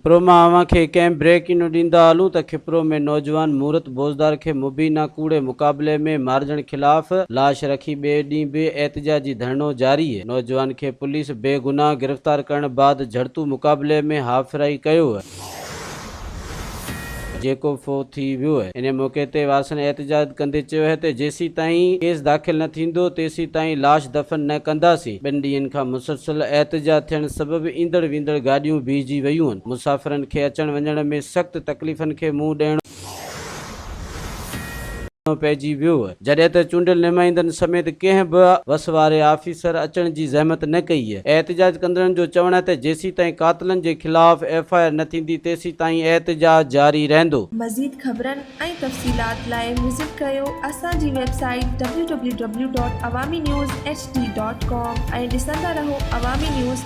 खिप्रो मां अवां खे कंहिं ब्रेक इन ॾींदा हलूं त खिप्रो में नौजवान मूरत बोज़दार खे मुबीना कूड़े मुक़ाबले में मारजण खिलाफ़ लाश रखी ॿिए ॾींहुं बि एहतजाजी धरणो जारी आहे। नौजवान खे पुलिस बेगुनाह गिरफ़्तार करण बाद झड़तू मुक़ाबले में हाफ़राई कयो जेको फो थी वियो आहे। इन मौके ते वासन एहतजाज कंदे चयो है त जेसी ताईं केस दाख़िल न थींदो तेसी ताईं लाश दफ़न न कंदासीं। 2 ॾींहनि खां मुसलसल एहतजाज थियण सबबि ईंदड़ वेंदड़ गाॾियूं बीहजी वयूं आहिनि। मुसाफ़िरनि खे अचण वञण में सख़्त तकलीफ़ुनि खे मुंहुं ॾियणो पइजी वियो आहे, जॾहिं त चूंडियल नुमाइंदनि समेत कंहिं बि वसवारे ऑफिसर अचण जी ज़हमत न कई आहे। एहतजाज कंदड़नि जो चवणु आहे त जेसी ताईं कातिलनि जे खिलाफ़ FIR न थींदी तेसी ताईं एहतजाज जारी रहंदो। मज़ीद ख़बरनि ऐं तफ़सीलात लाइ विज़िट कयो असांजी वेबसाइट www.awamiNewsHD.com ऐं ॾिसंदा रहो अवामी न्यूज़।